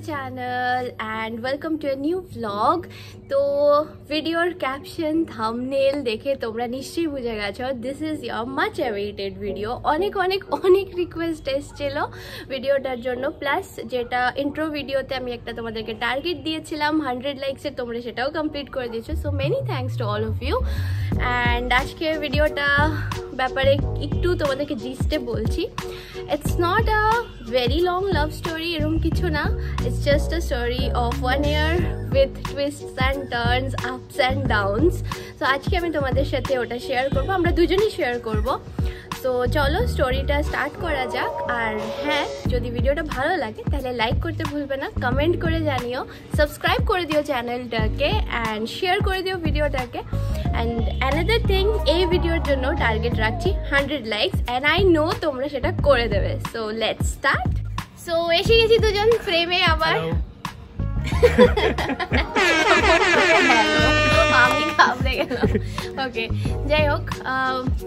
channel and welcome to a new vlog. তো ভিডিওর caption thumbnail দেখে তোমরা নিশ্চয়ই বুঝে গেছো this is your much awaited video. অনেক রিকোয়েস্ট এসেছিল ভিডিওটার জন্য, প্লাস যেটা ইন্ট্রো ভিডিওতে আমি একটা তোমাদেরকে টার্গেট দিয়েছিলাম 100 লাইকসের, তোমরা সেটাও কমপ্লিট করে দিয়েছো। So many thanks to all of you. And আজকে ভিডিওটা ব্যাপারে একটু তোমাদেরকে জিস্টে বলছি। It's not a very long love story, এরকম কিছু না। It's just a story of 1 year with twists and turns, ups and downs. So আজকে আমি তোমাদের সাথে ওটা শেয়ার করবো, আমরা দুজনেই শেয়ার করবো। সো চলো স্টোরিটা স্টার্ট করা যাক। আর হ্যাঁ, যদি ভিডিওটা ভালো লাগে তাহলে লাইক করতে ভুলবে না, কমেন্ট করে জানিও, সাবস্ক্রাইব করে দিও চ্যানেলটাকে অ্যান্ড শেয়ার করে দিও ভিডিওটাকে। অ্যান্ড অ্যানাদার থিং, এই ভিডিওর জন্য টার্গেট রাখছি 100 লাইকস অ্যান্ড আই নো তোমরা সেটা করে দেবে। So let's start. সো এসে গেছি দুজন ফ্রেমে আবার। আমি ঘাবড়ে গেলাম। ওকে, যাই হোক,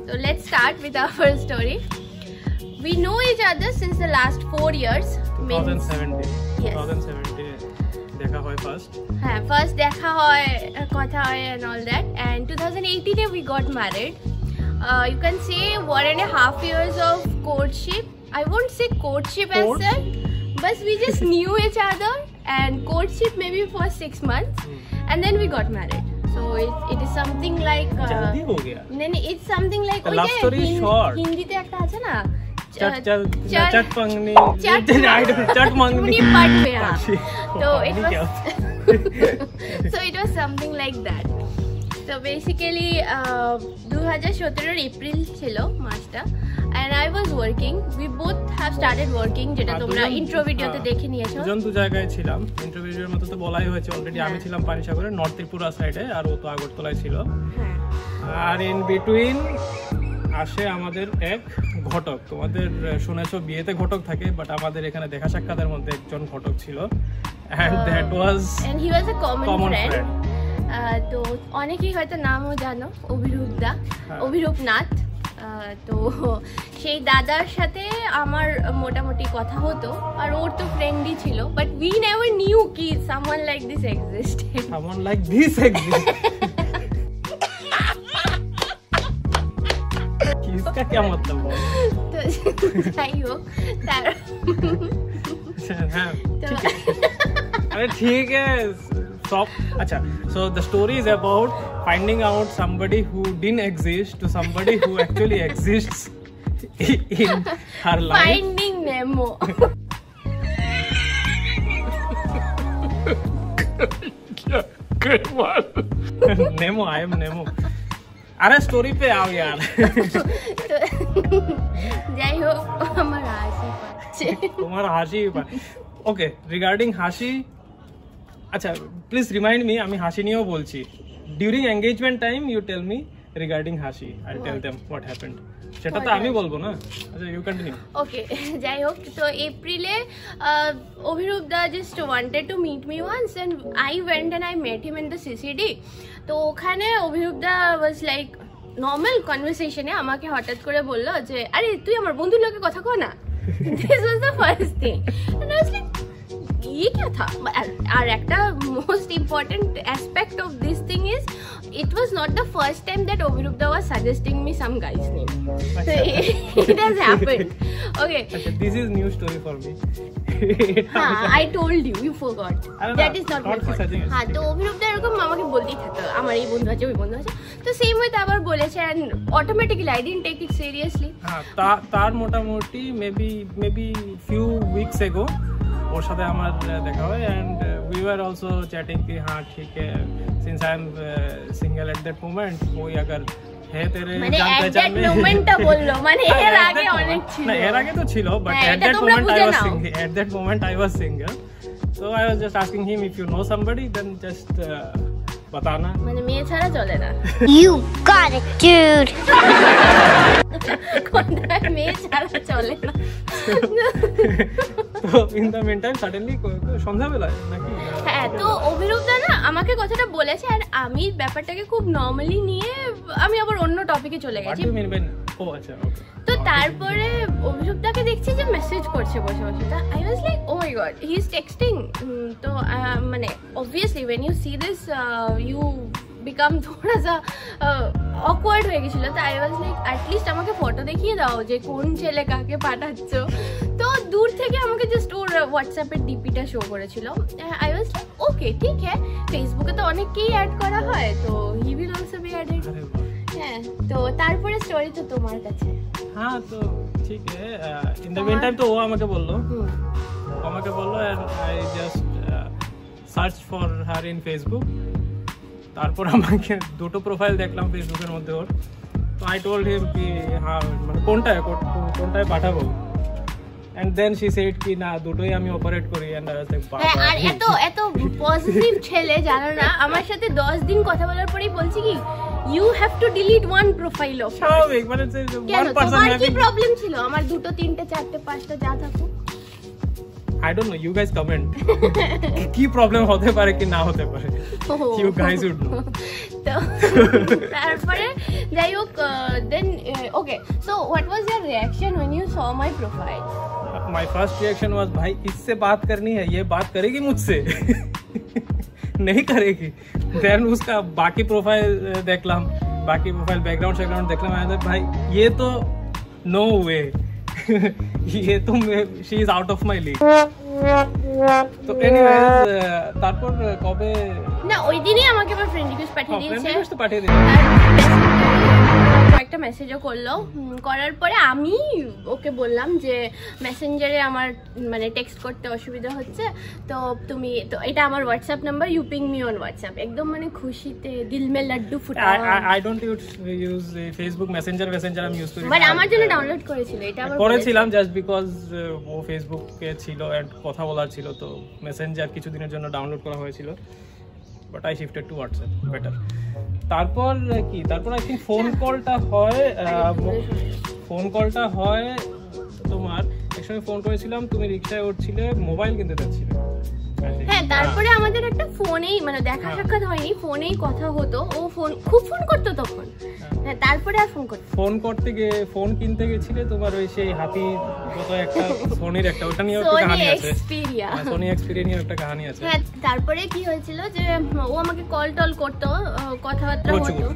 so let's start with our first story. We know each other since the last 4 years. 2017. Yes. 2017 দেখা হয় ফার্স্ট। হ্যাঁ, ফার্স্ট দেখা হয়, কথা হয় and all that. And 2018 we got married. You can say 1.5 years of courtship. I won't say courtship as such, but we just knew each other, and courtship maybe for 6 months, and then we got married. So it is something like जल्दी हो गया। नहीं, it's something like love story short। Hindi ते একটা আছে না, चट पंगनी, चट मंगनी पट में। तो it was something like that. So basically 2017 April ছিল মাসটা, and I was working. We both have started working, যেটা তোমরা ইন্ট্রো ভিডিওতে দেখে নিয়েছো। দুজন দু জায়গায় ছিলাম, ইন্ট্রো ভিডিওর মতো তো বলাই হয়েছে অলরেডি। আমি ছিলাম পানিসাগরে, নর্থ ত্রিপুরা সাইডে, আর ও তো আগরতলায় ছিল। আর ইন বিটুইন আসে আমাদের এক ঘটক। তোমাদের শুনেছো বিয়েতে ঘটক থাকে, বাট আমাদের এখানে দেখা সাক্ষাতের মধ্যে একজন ঘটক ছিল, and that was and he was a common friend. তো অনেকেই হয়তো নামও জানো, অভিরূপদা, অভিরূপনাথ। তো সেই দাদার সাথে আমার মোটামুটি কথা হতো, আর ওর তো ফ্রেন্ডই ছিল, বাট উই নেভার নিউ কি someone like this existed. Someone like this exist इसका क्या मतलब है? तो যাই হোক, তার হ্যাঁ ঠিক আছে, আরে ঠিক আছে সব। আচ্ছা, so the story is about finding out somebody who didn't exist to somebody who actually exists in her life. Finding Nemo. Good one. Nemo, I am Nemo. अरे स्टोरी पे आओ यार। যাই হোক, আমার হাসি পাচ্ছে। তোমার হাসি ওকে, রিগার্ডিং হাসি। আচ্ছা, প্লিজ রিমাইন্ড মি, আমি হাসি নিয়েও বলছি। During engagement time you tell me regarding হাসি, I tell them what happened. সেটা তো আমি বলবো না। আচ্ছা, ইউ কন্টিনিউ। ওকে, যাই হোক, তো এপ্রিলে Abhirup da just wanted to meet me once, and I went and I met him in the CCD. তো ওখানে Abhirup da was like normal কনভারসেশনে আমাকে হঠাৎ করে বললো যে, আরে তুই আমার বন্ধুর লোকে কথা কো না। This was the first thing, and I was like ये क्या था। और একটা most important aspect of this thing is it was not the first time that Obirupda was suggesting me some guy's name. So it has happened. Okay, this is new story for me. I told you, you forgot. That is not my fault. হ্যাঁ, তো Obirupda এরকম আমাকে বলতেই থাকতো, আমার এই বন্ধু আছে, ওই বন্ধু আছে। তো সেম ওয়ে আবার বলেছে, and automatically I didn't take it seriously. হ্যাঁ, তার মোটামুটি মেবি few weeks ago ওর সাথে আমার দেখা হয়, and we were also chatting কি হ্যাঁ ঠিক है, since I am single at that moment, कोई अगर है तेरे जान पहचान में মোমেন্টটা বললো, মানে এর আগে অনেক ছিল। না, এর আগে তো ছিল, but at that moment I was single. So I was just asking him if you know somebody then just बताना, মানে মেয়ে ছাড়া চলে না। You got it, dude. কোনটা মেয়ে ছাড়া চলে না। তো in the meantime suddenly সন্ধ্যাবেলায় নাকি, হ্যাঁ, তো অভিরূপদা না আমাকে কথাটা বলেছে আর আমি ব্যাপারটাকে খুব নর্মালি নিয়ে আমি আবার অন্য টপিকে চলে গেছি। তো তারপরে অভিষেকটাকে দেখছি যে মেসেজ করছে বসে বসে, I was like oh my god he is texting. তো মানে obviously when you see this you become থোড়া সা অকওয়ার্ড হয়ে গেছিল। তো আই ওয়াজ লাইক অ্যাটলিস্ট আমাকে ফটো দেখিয়ে দাও যে কোন ছেলে কাকে পাঠাচ্ছ। তো দূর থেকে আমাকে জাস্ট ওর হোয়াটসঅ্যাপের ডিপিটা শো করেছিল। আই ওয়াজ লাইক ওকে ঠিক হ্যাঁ, ফেসবুকে তো অনেককেই অ্যাড করা হয়, তো he will also be added. হ্যাঁ, তো তারপরে স্টোরি তো তোমার কাছে। হ্যাঁ তো ঠিক है। इन द मीन टाइम तो वो আমাকে বললো and I just search for her in Facebook। তারপর আমাকে দুটো প্রোফাইল দেখলাম ফেসবুকের মধ্যে ওর। তো I told him কি হ্যাঁ মানে কোনটায় পাঠাবো, and then she said কি না দুটোই আমি অপারেট করি। and I was like হ্যাঁ, আর এত পজিটিভ ছেলে জানো না, আমার সাথে 10 দিন কথা বলার পরেই বলছি কি you have to delete one profile of স্বাভাবিক মানে one person তোমার কি প্রবলেম ছিল আমার দুটো তিনটে চারটে পাঁচটা যা থাকুক। I don't know, you guys comment কি প্রবলেম হতে পারে কি না হতে পারে, you guys would know। তো তারপরে যাই হোক then okay, so what was your reaction when you saw my profile? My first reaction was भाई इससे बात करनी है, ये बात करेगी मुझसे नहीं करेगी। देन उसका बाकी प्रोफाइल देखलाम, बाकी प्रोफाइल बैकग्राउंड देखलाम, भाई ये तो नो वे ये तो she is out of my league. তো এনিওয়েজ তারপর কবে না ওই দিনই আমাকে আমার ফ্রেন্ড রিকোয়েস্ট পাঠিয়ে দিয়েছে, ফ্রেন্ড রিকোয়েস্ট পাঠিয়ে দিয়েছে, একটা মেসেজও করলো। করার পরে আমি ওকে বললাম যে মেসেঞ্জারে আমার মানে টেক্সট করতে অসুবিধা হচ্ছে, তো তুমি তো এটা আমার WhatsApp number, you ping me on WhatsApp. একদম মানে খুশিতে দিল মে লাড্ডু ফুটা। I don't use Facebook Messenger আমি ইউজ করি, বাট আমার জন্য ডাউনলোড করেছিল, এটা আবার করেছিলাম জাস্ট বিকজ ও ফেসবুকে ছিল এন্ড কথা বলার ছিল, তো মেসেঞ্জার কিছুদিনের জন্য ডাউনলোড করা হয়েছিল, but I shifted to WhatsApp better. তারপর আই থিঙ্ক ফোন কলটা হয় তোমার একসঙ্গে ফোন করেছিলাম, তুমি রিকশায় উঠছিলে, মোবাইল কিনতে যাচ্ছিলে। হ্যাঁ, তারপরে আমাদের একটা ফোনেই মানে দেখা সাক্ষাৎ হয়নি, ফোনেই কথা হতো। ও খুব ফোন করতো তখন। হ্যাঁ, তারপরে আর ফোন করতে গিয়ে ফোন কিনতে গেছিলে তোমার ওই সেই হাতি কত একটা সোনির একটা, ওটা নিয়ে একটা কাহিনী আছে, সোনি এক্সপেরিয়া নিয়ে একটা কাহিনী আছে। হ্যাঁ, তারপরে কি হয়েছিল যে ও আমাকে কল টল করতো, কথাবার্তা হতো।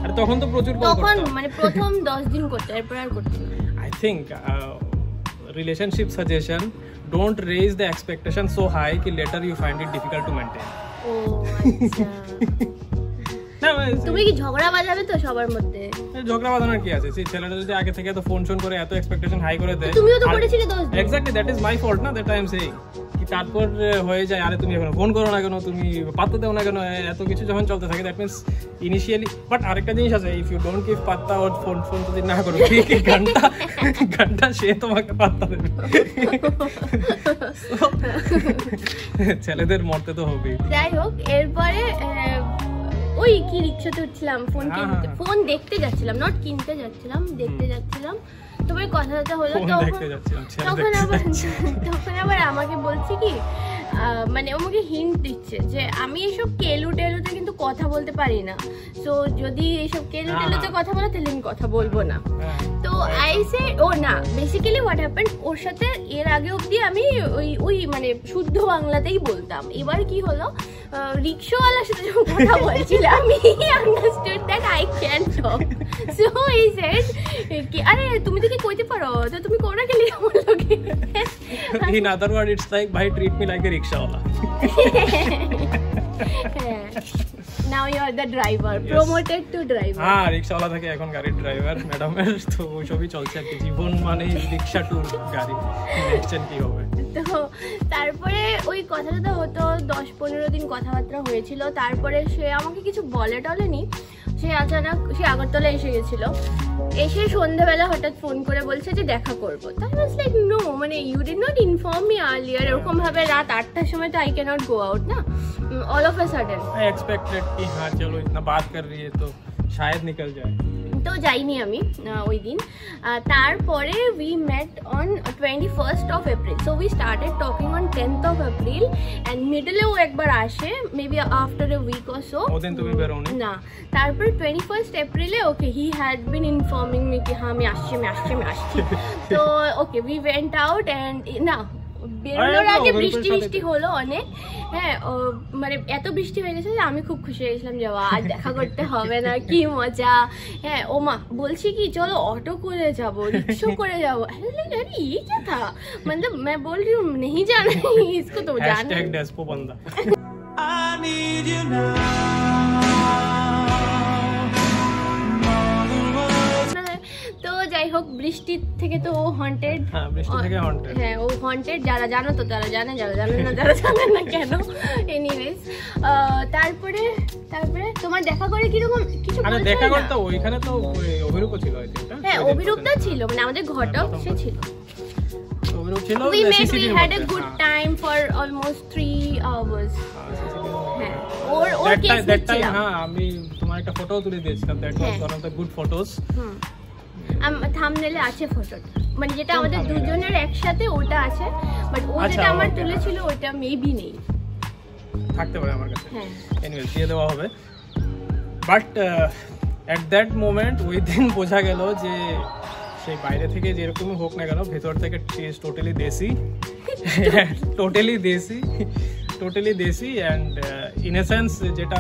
আর তখন তো প্রচুর কল করতো, তখন মানে প্রথম 10 দিন করতে, এরপর আর করতে না। I think relationship suggestion, don't raise the expectation so high कि later you find it difficult to maintain। ও আচ্ছা। তুমি কি ঝগড়া বাজাবে তো সবার মধ্যে? ঝগড়া বাজানোর কি আছে, সেই ছেলেটা যদি আগে থেকে এত ফোন করে এত এক্সপেকটেশন হাই করে দেয়, তুমিও তো করেছিলে 10 দিন। Exactly, that is my fault না, দ্যাট আই এম সেইং কি তারপর হয়ে যায় আরে তুমি এখন ফোন করো না কেন, তুমি পাত্তা দাও না কেন, এত কিছু যখন চলতে থাকে দ্যাট মিন্স ইনিশিয়ালি। বাট আরেকটা জিনিস আছে, ইফ ইউ ডোন্ট গিভ পাত্তা ওর ফোন যদি না করো ঠিক ঘন্টা সে তোমাকে পাত্তা দেবে। ছেলেদের মরতে তো হবেই। যাই হোক, এরপরে ওই কি রিক্সাতে উঠছিলাম, ফোন দেখতে যাচ্ছিলাম, নট কিনতে যাচ্ছিলাম, দেখতে যাচ্ছিলাম। তোমার কথাটা হলো, তখন আবার আমাকে বলছি কি মানে আমাকে হিন্ট দিচ্ছে যে আমি এসব কেলু টেলুতে কিন্তু কথা বলতে পারি না, সো যদি এসব কেলু টেলুতে কথা বলে তাহলে আমি কথা বলবো না। তো আই সে ও না, বেসিক্যালি হোয়াট হ্যাপেন্ড, ওর সাথে এর আগে অবধি আমি ওই মানে শুদ্ধ বাংলাতেই বলতাম। এবার কি হলো, রিক্সাওয়ালার সাথে যখন কথা বলছিলাম আমি understood that I can talk, so he said কি আরে তুমি তো কি কইতে পারো, তো তুমি কোনা গেলি আমার লগে। In other words, it's like bhai treat me like a rickshawala। Now you are the driver, yes. Promoted to driver। হ্যাঁ, রিকশাওয়ালা থেকে এখন গাড়ির ড্রাইভার ম্যাডামের, তো ওইসবই চলছে আর কি, জীবন মানে রিকশা টু গাড়ি, দেখছেন কি হবে। তো তারপরে ওই কথাটা হতো 10-15 দিন কথাবার্তা হয়েছিল। তারপরে সে আমাকে কিছু টলেনি, সে আচানক সে আগরতলা এসে গেছিল, এসে সন্ধ্যাবেলা হঠাৎ ফোন করে বলছে যে দেখা করবো। তাই ওয়াজ লাইক নো, মানে you did not inform me earlier. এরকম ভাবে রাত 8টার সময় তো I can not go out না, all of a sudden I expected कि हाँ चलो इतना बात कर रही है तो शायद निकल जाए। তো যাইনি আমি ওই দিন। তারপরে we met on 21st of April, so we started talking on 10th of April and মিডলেও একবার আসে, maybe after a week or so. ওদিন তুমি বেরোনি না, তারপর 21st এপ্রিলে okay he had been informing me কি হ্যাঁ আমি আসছি তো okay we went out and না বেরোনোর আগে বৃষ্টি হলো অনেক। হ্যাঁ, মানে এত বৃষ্টি হয়ে গেছে যে আমি খুব খুশি হয়ে গেছিলাম যে আজ দেখা করতে হবে না, কি মজা। হ্যাঁ, ও মা বলছি কি চলো অটো করে যাবো, রিক্সা করে যাবো। अरे ये क्या था, मतलब मैं बोल रही हूँ नहीं जाना इसको तो जाना। I need you now. তো যাই হোক, বৃষ্টি থেকে তো ও হন্টেড। হ্যাঁ, ও হন্টেড, যারা জানো তো তারা জানে, যারা জানে না তারা জানে না কেন। এনিওয়েজ, তারপরে তোমার দেখা করে কিরকম কিছু বলছো? আরে দেখা করতে ওইখানে তো অভিরূপও ছিল আই থিংক। হ্যাঁ, অভিরূপটা ছিল, মানে আমাদের ঘটক সে ছিল। অভিরূপ ছিল। We had a good time for almost 3 hours. হ্যাঁ, ওর কেস ছিল। হ্যাঁ, আমি তোমার একটা ফটো তুলে দিয়েছিলাম, that was one of the good photos. থাম্বনেলে আছে ফটোটা, মানে যেটা আমাদের দুজনের একসাথে ওটা আছে, বাট ও যেটা আমার তুলেছিল ওটা মেবি নেই, থাকতে পারে আমার কাছে। এনিওয়ে দিয়ে দেওয়া হবে। বাট এট দ্যাট মোমেন্ট ওই দিন বোঝা গেল যে সেই বাইরে থেকে যেরকমই হোক না কেন, ভেতর থেকে টেস্ট টোটালি দেশি অ্যান্ড ইন এ সেন্স যেটা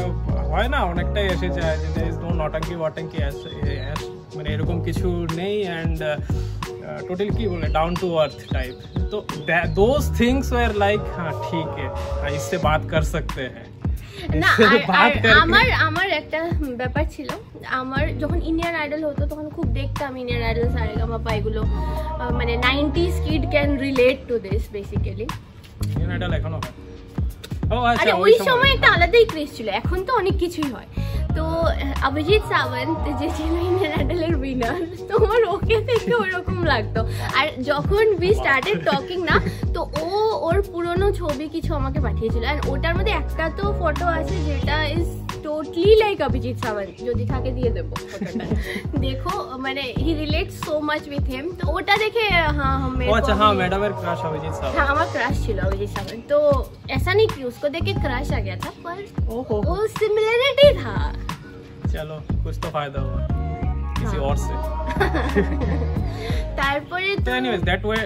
হয় না অনেকটাই এসে যায় যে দেয়ার ইজ নো নটাঙ্কি মানে এরকম কিছু নেই, অ্যান্ড টোটালি কি বলে ডাউন টু আর্থ টাইপ। তো দোজ থিংস ওয়ার লাইক হ্যাঁ ঠিক है इससे बात कर सकते हैं না। আমার একটা ব্যাপার ছিল, আমার যখন ইন্ডিয়ান আইডল হতো তখন খুব দেখতাম ইন্ডিয়ান আইডল, সারেগামাপা এগুলো, মানে 90s kid can relate to this basically. Indian Idol এখনো হয়। আরে ওই সময় একটা আলাদাই ক্রেজ ছিল, এখন তো অনেক কিছুই হয়। তো অভিজিৎ সাওয়ন্ত যে ছিল ইন্ডিয়ান আইডলের উইনার, তো আমার ওকে দেখে ওরকম লাগতো। আর যখন উই স্টার্টেড টকিং না, তো ওর পুরনো ছবি কিছু আমাকে পাঠিয়েছিল, আর ওটার মধ্যে একটা তো ফটো আছে যেটা is totally like Abhijit Sawant, যদি থাকে দিয়ে দেবো ফটোটা। দেখো, মানে he relates so much with him. তো ওটা দেখে हाँ मैडमेर क्रश अभिजीत सावंत। हाँ, हमारा क्रश ছিল অভিজিৎ সাওয়ন্ত। तो ऐसा नहीं कि उसको देख के क्रश आ गया था, पर वो सिमिलरिटी था। चलो कुछ तो फायदा हुआ किसी और से। তারপরে তো anyways that way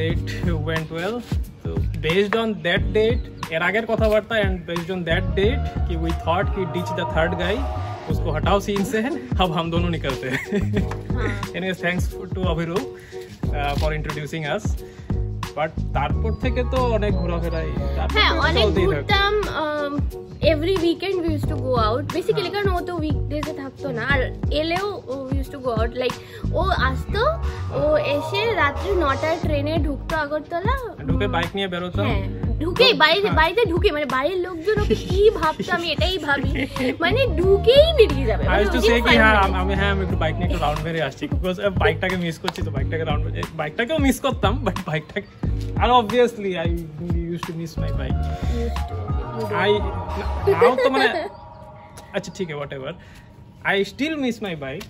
date went well. So based on that date, এর আগের কথাবার্তা, and based on that date कि we thought कि ditch the third guy, उसको हटाओ सीन से, अब हम दोनों निकलते हैं। Anyways, thanks to Abhirup for introducing us. But তারপর থেকে তো অনেক ঘোরাফেরাই। হ্যাঁ, অনেক ঘুরতাম। Every weekend we use to go out basically, কারণ ও তো উইকডেজে থাকতো না, আর এলেও ও use to go out. Like ও আসতো, ও এসে রাত্রি 9টায় ট্রেনে ঢুকতো আগরতলা, ঢুকে বাইক নিয়ে বেরোতো। হ্যাঁ, ঢুকেই বাড়িতে ঢুকে, মানে বাড়ির লোকজন ওকে কি ভাবতো আমি এটাই ভাবি, মানে ঢুকেই বেরিয়ে যাবে। আমি একটু বাইক নিয়ে একটু রাউন্ড মেরে আসছি, বিকজ বাইকটাকে মিস করছি, তো বাইকটাকেও মিস করতাম, বাট বাইকটাকে আর obviously I use to miss my bike. Now তো মানে আচ্ছা ঠিক আছে, whatever, I still miss my bike,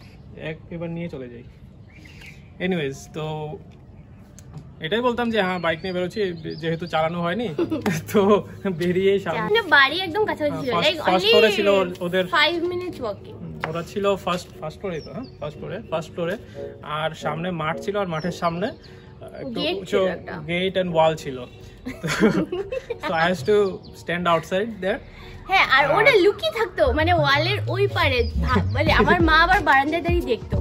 এবার নিয়ে চলে যাই। এনিওয়েজ, তো এটাই বলতাম যে হ্যাঁ বাইক নিয়ে বেরোচ্ছি, যেহেতু চালানো হয়নি তো বেরিয়ে সামনে বাড়ি একদম কাছাকাছি ছিল, লাইক ফার্স্ট ফ্লোরে ছিল ওদের, 5 মিনিটস ওয়াকিং। ওরা ছিল ফার্স্ট ফ্লোরে, তো হ্যাঁ ফার্স্ট ফ্লোরে, আর সামনে মাঠ ছিল, আর মাঠের সামনে গেট এন্ড ওয়াল ছিল, so I used to stand outside there. হ্যাঁ, আর ওটা লুকিয়ে থাকতো, মানে ওয়ালের ওই পারে, মানে আমার মা আবার বারান্দায় দাঁড়িয়ে দেখতো।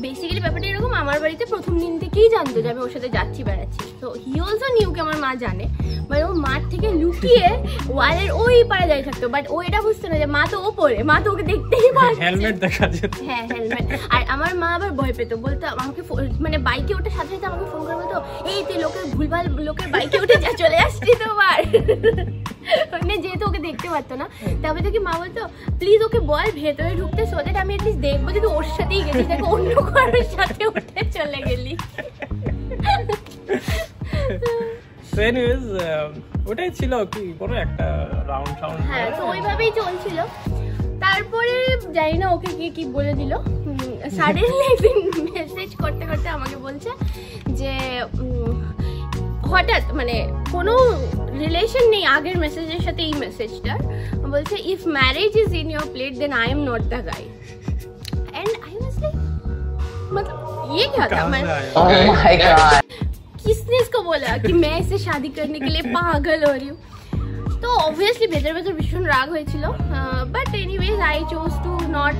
বেসিক্যালি ব্যাপারটা এরকম, আমার বাড়িতে প্রথম দিন থেকেই জানতো যে আমি ওর সাথে যাচ্ছি বেড়াচ্ছি, তো হি অলসো নিউ কি আমার মা জানে, মানে ও মাঠ থেকে লুকিয়ে ওয়ালের ওই পারে দাঁড়িয়ে থাকতো। বাট ও এটা বুঝতো না যে মা তো ওপরে, মা তো ওকে দেখতেই পাচ্ছে, হেলমেট দেখা যেত। হ্যাঁ, হেলমেট। আর আমার মা আবার ভয় পেতো, বলতো আমাকে, মানে বাইকে ওঠার সাথে সাথে আমাকে ফোন করে বলতো, এই তুই ভুলভাল লোকের বাইকে উঠে চলে আসছি তোমার, মানে যেহেতু ওকে দেখতে পারতো না। তারপরে তো কি মা বলতো, প্লিজ ওকে বল ভেতরে ঢুকতে, সো দ্যাট আমি এটলিস্ট দেখবো যে তুই ওর সাথেই গেছিস, দেখো অন্য কারোর সাথে উঠে চলে গেলি। এনিওয়েজ, ওটাই ছিল কি কোনো একটা রাউন্ড। হ্যাঁ, তো ওইভাবেই চলছিল। তারপরে জানি না ওকে কি বলে দিল, সাডেনলি একদিন মেসেজ করতে করতে আমাকে বলছে যে হঠাৎ মানে কোনো রিলেশন নেই আগের মেসেজের সাথে এই মেসেজটা, বলছে if marriage is in your plate then I am not the guy and I was like मतलब ये क्या था? मैं Oh my God. किसने इसको बोला कि मैं इससे शादी करने के लिए पागल हो रही हूँ? तो ऑब्वियसली ভেতর ভেতর ভীষণ রাগ হয়েছিল, but anyways I chose to not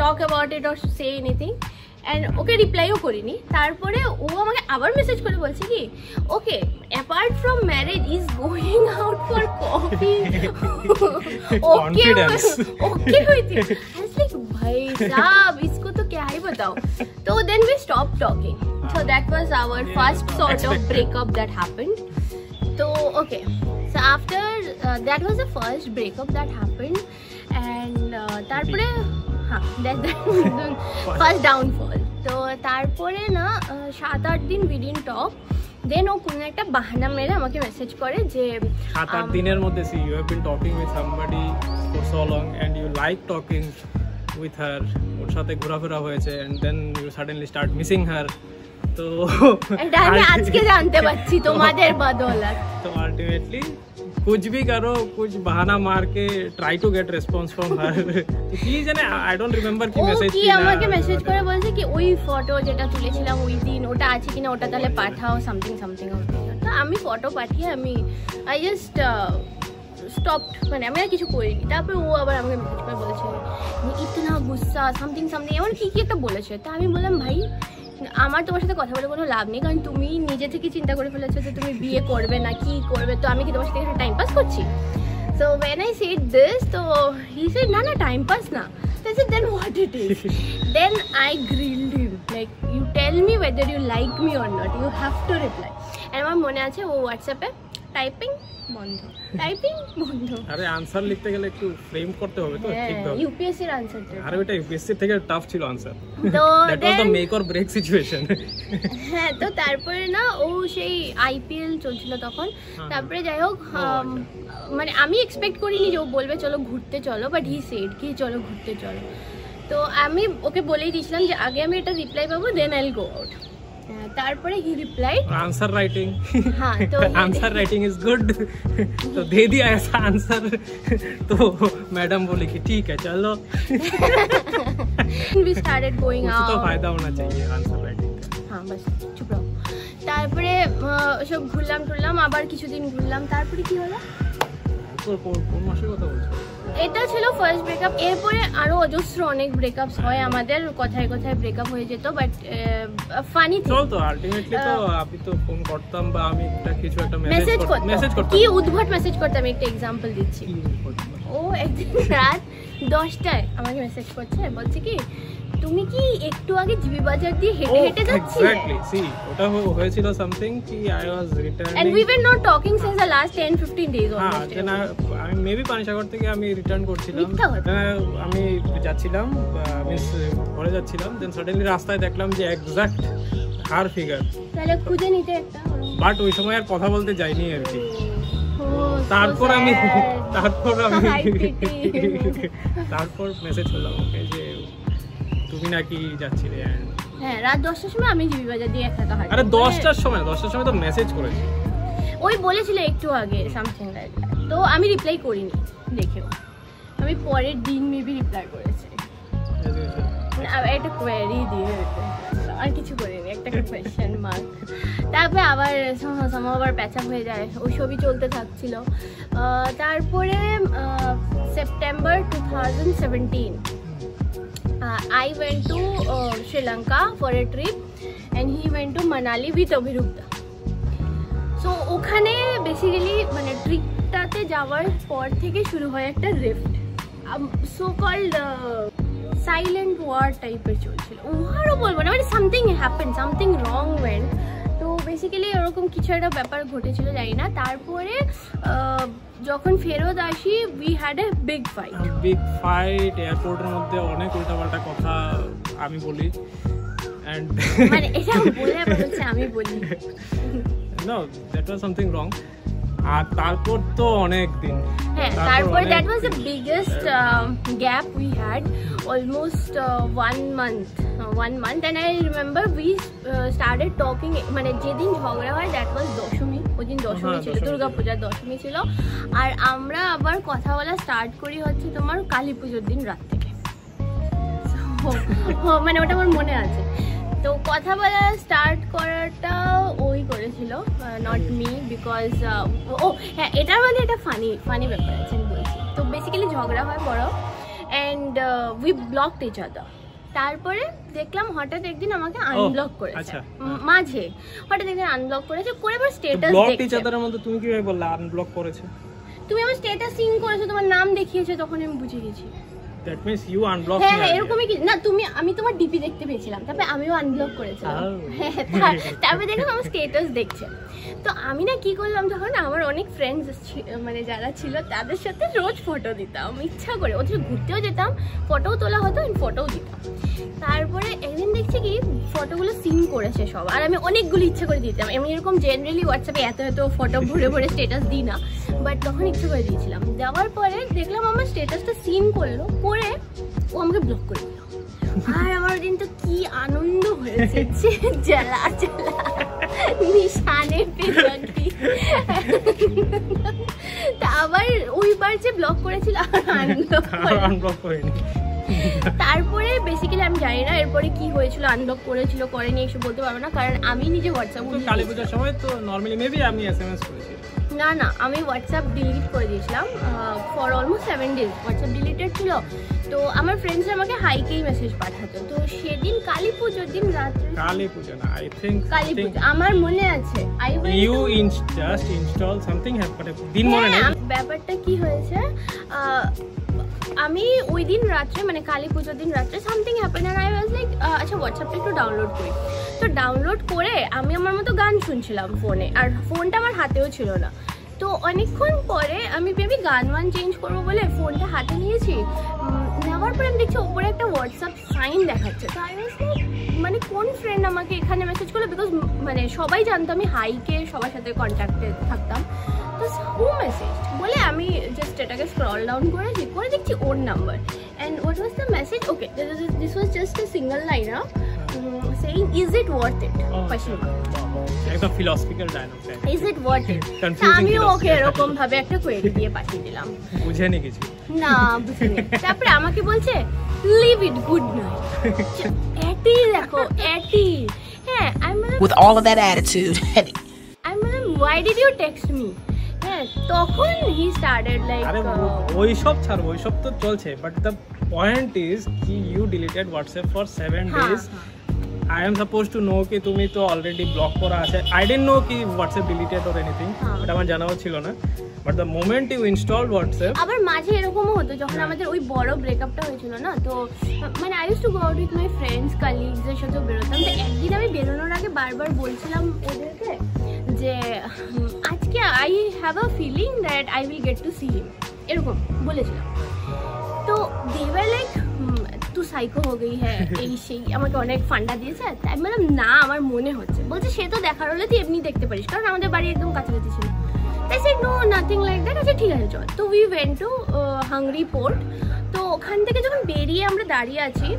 talk about it or say anything and okay রিপ্লাইও করিনি। তারপরে ও আমাকে আবার মেসেজ করে বলছে কি okay apart from marriage is going out for coffee okay हुई थी। भाई साहब इसको तो क्या ही बताओ। तो then we stop talking, so that was our first sort of breakup that happened. So okay, so after that was the first breakup that happened and তারপরে হ্যাঁ that first downfall। তো তারপরে না 7-8 দিন we didn't talk, দেন ও কোনো একটা বাহানা মেরে আমাকে মেসেজ করে যে 7-8 দিনের মধ্যে see you have been talking with somebody for so long and you like talking with her, ওর সাথে ঘোরাফেরা হয়েছে and then you suddenly start missing her, তো আমি আজকে জানতে পারছি তোমাদের বদৌলত। तो अल्टीमेटली कुछ भी करो, कुछ बहाना मार के try to get response from her. কি জানে আই ডোন্ট রিমেম্বার কি মেসেজ কি আমাকে মেসেজ করে বলছে কি ওই ফটো যেটা তুলেছিলাম ওই দিন ওটা আছে কিনা ওটা তাহলে পাঠাও সামথিং সামথিং। তো আমি ফটো পাঠিয়ে আমি আই জাস্ট স্টপড, মানে আমি আর কিছু করিনি। তারপরে ও আবার আমাকে মেসেজ করে বলছে ইতনা গুসা সামথিং সামথিং এমন কি কি একটা বলেছে। তা আমি বললাম ভাই আমার তোমার সাথে কথা বলে কোনো লাভ নেই, কারণ তুমি নিজে থেকে চিন্তা করে ফেলেছো যে তুমি বিয়ে করবে না কি করবে, তো আমি কি তোমার সাথে টাইম পাস করছি? So when I said this, তো he said না না টাইম পাস না। I said then what it is? Then I grilled him like you tell me whether you like me or not, you have to reply. And আমার মনে আছে ও হোয়াটসঅ্যাপে typing বন্ধ, typing বন্ধ। আরে আনসার লিখতে গেলে একটু ফ্রেম করতে হবে তো ঠিকভাবে। ইউপিএসসি এর আনসারটা আরে ওটা ইউপিএসসি থেকে টাফ ছিল আনসার, তো that was the make or break situation. হ্যাঁ তো তারপরে না ও সেই আইপিএল চলছিল তখন, তারপরে যাই হোক মানে আমি এক্সপেক্ট করিনি যে ও বলবে চলো ঘুরতে চলো, বাট হি সেড কি চলো ঘুরতে চলো। তো আমি ওকে বলেই দিয়েছিলাম যে আগে আমি এটা রিপ্লাই পাবো then I will go out. তারপরে হি রিপ্লাইড आंसर राइटिंग। हाँ तो आंसर राइटिंग इज गुड। तो दे दिया ऐसा आंसर, तो मैडम बोली कि ठीक है चलो। we started going कुछ out, तो फायदा होना चाहिए आंसर राइटिंग का। হ্যাঁ বাস চুপ রও। তারপরে সব ঘুরলাম টুরলাম, আবার কিছুদিন ঘুরলাম, তারপরে কি হলো কোন মাসের কথা বলছো? এটা ছিল ফার্স্ট ব্রেকআপ। এরপরে আরো অজস্র অনেক ব্রেকআপস হয় আমাদের, কথায় কথায় ব্রেকআপ হয়ে যেত, বাট ফানি চলতো আলটিমেটলি। তো আমি তো ফোন করতাম বা আমি কিছু একটা মেসেজ মেসেজ করতাম, কি উদ্ভট মেসেজ করতাম। একটা এক্সাম্পল দিচ্ছি, ও একদিন রাত 10টায় আমাকে মেসেজ করছে, বলছে কি তুমি কি একটু আগে জিবি বাজার দিয়ে হেঁটে হেঁটে যাচ্ছিলে? এক্স্যাক্টলি সি ওটা হয়েছিল সামথিং কি I was returning and we were not talking since the last 10-15 days almost. হ্যাঁ আমি মেবি পানিসাগর থেকে আমি রিটার্ন করছিলাম, আমি যাচ্ছিলাম মিস ঘরে যাচ্ছিলাম, দেন সাডেনলি রাস্তায় দেখলাম যে এক্স্যাক্ট হার ফিগার, তাহলে খুঁজে নিতে একটা। বাট ওই সময় আর কথা বলতে যাইনি আর কি। তারপর মেসেজ করলাম ওকে যে তুমি নাকি যাচ্ছিলে। হ্যাঁ রাত 10টার সময় আমি জিবি বাজার দিয়ে একা হাঁটছি। আরে 10টার সময় তো মেসেজ করেছি, ওই বলেছিল একটু আগে সামথিং লাইক। তো আমি রিপ্লাই করিনি, দেখেও আমি পরের দিন মেবি রিপ্লাই করেছি, একটা কোয়েরি দিয়ে আর কিছু করিনি, একটা কোয়েশ্চেন মার্ক। তারপরে আবার আবার প্যাচআপ হয়ে যায়, ওই সবই চলতে থাকছিল। তারপরে September 2017 I went to Sri Lanka for a trip and he went to Manali with Abhirupta. So ওখানে বেসিক্যালি মানে ট্রিপটাতে যাওয়ার পর থেকে শুরু হয় একটা rift, so called silent war টাইপের চলছিল। ওয়ারও বলবো না, মানে something happen, something wrong went. তো বেসিক্যালি ওরকম কিছু একটা ব্যাপার ঘটেছিল, জানি না। তারপরে যখন ফেরত আসি we had a big fight এয়ারপোর্টের মধ্যে অনেক উল্টাপাল্টা কথা আমি বলি, এন্ড মানে এটা বলে বলছে আমি বলি no that was something wrong. আর তারপর তো অনেক দিন হ্যাঁ তারপর that was the biggest gap we had almost 1 month and I remember we started talking মানে যেদিন ঝগড়া হয় দ্যাট ওয়াজ দশমী, ওই দিন দশমী ছিল, দুর্গাপূজার দশমী ছিল। আর আমরা আবার কথা বলা স্টার্ট করি হচ্ছে তোমার কালী পুজোর দিন রাত থেকে, মানে ওটা আমার মনে আছে। তো কথা বলা স্টার্ট করাটা ওই করেছিল, নট মি, বিকজ ও হ্যাঁ এটার মধ্যে একটা ফানি ব্যাপার আছে আমি বলছি। তো বেসিক্যালি ঝগড়া হয় বড় and we blocked each other. তারপরে দেখলাম হঠাৎ একদিন আমাকে আনব্লক করেছে, মাঝে হঠাৎ একদিন আনব্লক করেছে, করে আবার স্ট্যাটাস দেখছে। ইচ আদারের মধ্যে তুমি কিভাবে বললে আনব্লক করেছে? তুমি আমার স্ট্যাটাস সিন করেছো, তোমার নাম দেখিয়েছো, তখন আমি বুঝে গেছি। That means you unblocked me. হ্যাঁ এরকমই কি না, আমি তোমার ডিপি দেখতে পেয়েছিলাম, তারপরে আমিও আনব্লক করেছিলাম। তারপরে দেখলাম আমার স্ট্যাটাস দেখছে। তো আমি না কি করলাম, যখন আমার অনেক ফ্রেন্ডস মানে যারা ছিল তাদের সাথে রোজ ফটো দিতাম ইচ্ছা করে, ওদের ঘুরতেও যেতাম, ফটোও তোলা হতো, ফটোও দিতাম। তারপরে একদিন দেখছি কি ফটোগুলো সিন করেছে সব, আর আমি অনেকগুলো ইচ্ছা করে দিতাম। আমি এরকম জেনারেলি হোয়াটসঅ্যাপে এত ফটো ভরে ভরে স্ট্যাটাস দিই না, বাট তখন ইচ্ছা করে দিয়েছিলাম। দেওয়ার পরে দেখলাম আমার স্ট্যাটাসটা সিন করলো, করে ও আমাকে ব্লক করে দিল। আর আমার দিন তো কি আনন্দ হয়েছে, জ্বালা নিশানে পেছাকি। তা আবার ওইবার যে ব্লক করেছিল আনব্লক করেনি। তারপরে বেসিক্যালি আমি জানি না এরপরে কি হয়েছিল, আনব্লক করেছিল করেনি এসব বলতে পারবো না, কারণ আমি নিজে হোয়াটসঅ্যাপ কালী পূজার সময় তো নরমালি মেবি আমি এসএমএস করেছি। না আমি হোয়াটসঅ্যাপ ডিলিট করে দিয়েছিলাম for almost 7 days, WhatsApp deleted ছিল। তো আমার ফ্রেন্ডসরা আমাকে হাইকেই মেসেজ পাঠাতো। তো সেদিন কালী পুজোর দিন রাত্রে, কালী পূজা না আই থিংক কালী পূজা আমার মনে আছে, you just install something happened, দিন মনে নেই। ব্যাপারটা কি হয়েছে, আমি ওই দিন রাত্রে মানে কালী পুজোর দিন রাত্রে সামথিং হ্যাপেন্ড আর আই ওয়াজ লাইক আচ্ছা হোয়াটসঅ্যাপটা একটু ডাউনলোড করি। তো ডাউনলোড করে আমি আমার মতো গান শুনছিলাম ফোনে, আর ফোনটা আমার হাতেও ছিল না। তো অনেকক্ষণ পরে আমি ভেবে গান চেঞ্জ করবো বলে ফোনটা হাতে নিয়েছি, নেওয়ার পরে আমি দেখছি ওপরে একটা হোয়াটসঅ্যাপ সাইন দেখাচ্ছে। তো আই ওয়াজ লাইক মানে কোন ফ্রেন্ড আমাকে এখানে মেসেজ করলো, বিকজ মানে সবাই জানতো আমি হাইকে সবার সাথে কন্ট্যাক্টে থাকতাম। তো হু মেসেজ বলে আমি জাস্ট এটাকে স্ক্রল ডাউন করেছি, করে দেখছি ওর নাম্বার। And what was the message, okay this was just a single line saying is it worth it, question mark, একটা philosophical dialogue, is it worth it। আমি ওকে এরকম ভাবে একটা কোয়েরি দিয়ে পাঠিয়ে দিলাম, বুঝেনি কিছু না বুঝিনি। তারপরে আমাকে বলছে লিভ ইট গুড নাইট, এটি দেখো এটি। হ্যাঁ with all of that attitude I mean why did you text me, হ্যাঁ তখন he started like ওই সব ছাড়, ওই সব তো চলছে, বাট দ্য পয়েন্ট ইজ কি you deleted WhatsApp for 7 days। I am supposed to know কি তুমি তো অলরেডি ব্লক করা আছে। I didn't know কি হোয়াটসঅ্যাপ ডিলিটেড or anything, এটা আমার জানাও ছিল না। But the moment you install WhatsApp, আবার মাঝে এরকমও হতো যখন আমাদের ওই বড় ব্রেকআপটা হয়েছিল না, তো মানে I use to go out with my friends কালিগসদের সাথে বেরোতাম। তো একদিন আমি বেরোনোর আগে বারবার বলছিলাম ওদেরকে যে আজকে I have a feeling that I will get to see him, এরকম বলেছিলাম। তো দে ওয়ার লাইক তু সাইকো হয়ে গই হ্যাঁ এই সেই, আমাকে অনেক ফান্ডা দিয়েছে। তাই বললাম না আমার মনে হচ্ছে, বলছে সে তো দেখার হলে তুই এমনি দেখতে পারিস, কারণ আমাদের বাড়ি একদম কাছাকাছি ছিল। I said no nothing like that, আচ্ছা ঠিক আছে চল। তো we went to hungry port. তো ওখান থেকে যখন বেরিয়ে আমরা দাঁড়িয়ে আছি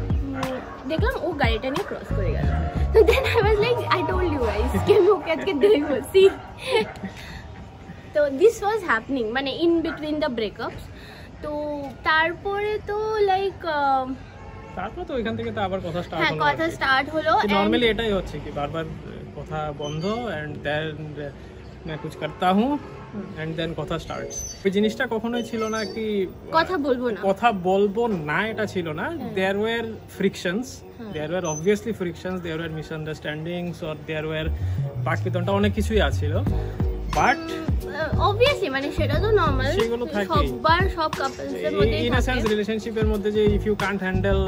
দেখলাম ও গাড়িটা নিয়ে ক্রস করে গেল। তো then I was like I told you guys कि मैं ओके আজকে দেখবো সি। তো this was happening মানে in between the breakups। তো তারপরে তো লাইক তারপর তো ওইখান থেকে তো আবার কথা স্টার্ট হলো। হ্যাঁ কথা স্টার্ট হলো, নরমালি এটাই হচ্ছে কি বারবার কথা বন্ধ এন্ড দেন मैं कुछ करता हूँ एंड देन কথা স্টার্টস। এই জিনিসটা কখনোই ছিল না কি কথা বলবো না এটা ছিল না। There were frictions, there were obviously frictions, there were misunderstandings और देयर वेयर বাকবিতনটা অনেক কিছুই আছিল, বাট obviously মানে সেটা তো নরমাল, সববার সব কাপলসের মধ্যে ইন আ সেন্স রিলেশনশিপের মধ্যে যে if you can't handle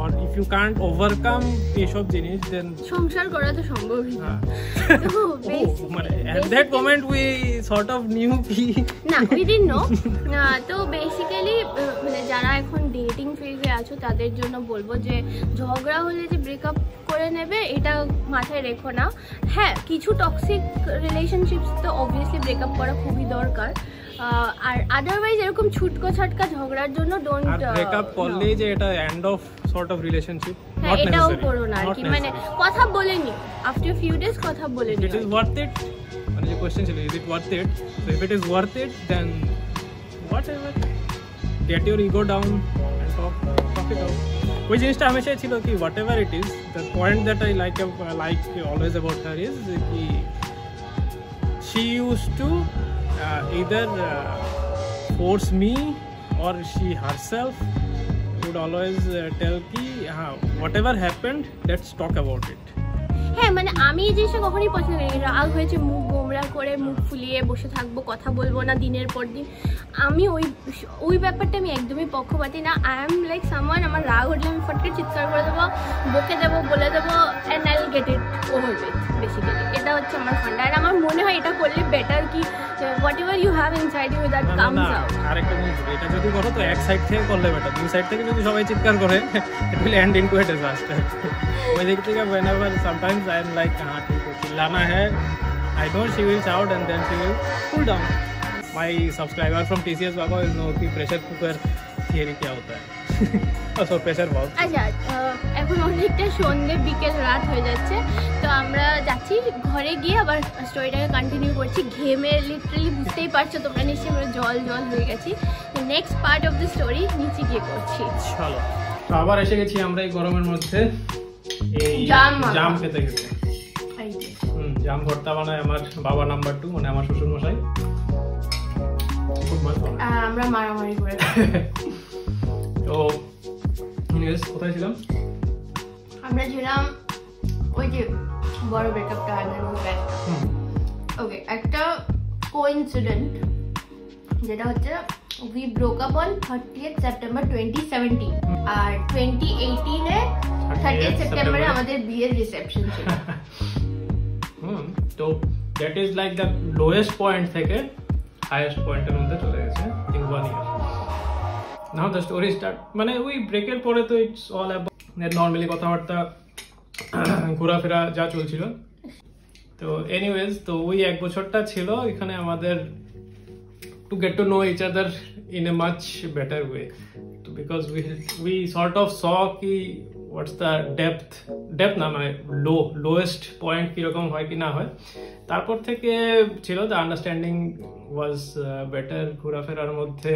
or if you can't overcome এইসব জিনিস then সংসার করা তো সম্ভবই না। তো মানে at that moment we sort of knew কি না we didn't know। তো বেসিক্যালি মানে যারা এখন ডেটিং ফেজে আছো তাদের জন্য বলবো যে ঝগড়া হলে যে ব্রেকআপ করে নেবে এটা মাথায় রেখো না। হ্যাঁ, কিছু টক্সিক রিলেশনশিপস তো অবভিয়াসলি ব্রেকআপ করা খুবই দরকার, আর আদারওয়াইজ এরকম ছুটকো ছাটকা ঝগড়ার জন্য ডোন্ট ব্রেকআপ করলেই যে এটা end of sort of relationship, হ্যাঁ এটাও করো না আর কি, মানে কথা বলে নিও আফটার ফিউ ডেজ, কথা বলে নিও। ইট ইজ ওয়ার্থ ইট, মানে যে কোশ্চেন ছিল is it worth it, so if it is worth it then whatever, get your ego down and talk it out. ওই জিনিসটা হমেশা ছিল কি whatever it is, the point that I like always about her is কি she used to either force me or she herself would always tell ki whatever happened let's talk about it. হ্যাঁ মানে আমি এই জিনিসটা কখনোই পছন্দ করি, রাগ হয়েছে মুখ গোমরা করে মুখ ফুলিয়ে বসে থাকবো, কথা বলবো না দিনের পর দিন, আমি ওই ব্যাপারটা আমি একদমই পক্ষপাতী না। আই এম লাইক সামওয়ান, আমার রাগ উঠলে আমি ফটকে চিৎকার করে দেবো, বকে দেবো, বলে দেবো, and I will get it over with basically. এটা হচ্ছে আমার ফান্ডা, আর আমার মনে হয় এটা করলে বেটার কি whatever you have inside you that comes out. আরেকটা জিনিস, এটা যদি করো তো এক সাইড থেকে করলে বেটার, দুই সাইড থেকে যদি সবাই চিৎকার করে it will end into a disaster. ওই দিক থেকে whenever sometimes I am like ठीक है चिल्लाना है, I know she will shout and then she will cool down. My subscriber from TCS Baba will know कि pressure cooker theory क्या होता है। সো প্রেসার বল। আচ্ছা, এখন অনেকটা সন্ধ্যে বিকেল রাত হয়ে যাচ্ছে, তো আমরা যাচ্ছি ঘরে গিয়ে আবার স্টোরিটাকে কন্টিনিউ করছি। ঘেমে লিটারালি বুঝতেই পারছো তোমরা নিশ্চয়ই, আমরা জল হয়ে গেছি। Next part of the story নিচে গিয়ে করছি। চলো, তো আবার এসে গেছি আমরা এই গরমের মধ্যে এই জাম খেতে খেতে। জাম ভর্তা বানায় আমার বাবা নাম্বার 2, মানে আমার শ্বশুর মশাই। খুব মজা হয়, আমরা মারামারি করে। তো কোথায় ছিলাম আমরা? ছিলাম ওই যে বড় ব্রেকআপটা আগের মধ্যে। ওকে, একটা কোইন্সিডেন্ট যেটা হচ্ছে we broke up on 30th September 2017 R 2018 A 30th September এ আমাদের বিয়ের রিসেপশন ছিল। তো that is like the lowest point থেকে হাইয়েস্ট পয়েন্টের মধ্যে চলে গেছে in 1 year. Now the story start, মানে ওই ব্রেকের পরে তো ইটস অল অ্যাবাউট নর্মালি কথাবার্তা, ঘোরাফেরা যা চলছিল। তো এনিওয়েজ, তো ওই এক বছরটা ছিল এখানে আমাদের to get to know each other in a much better way, because we sort of saw ki what's the depth na মানে lowest point কি রকম হয় কি না হয়। তারপর থেকে ছিল the understanding was better, ঘোরাফেরার মধ্যে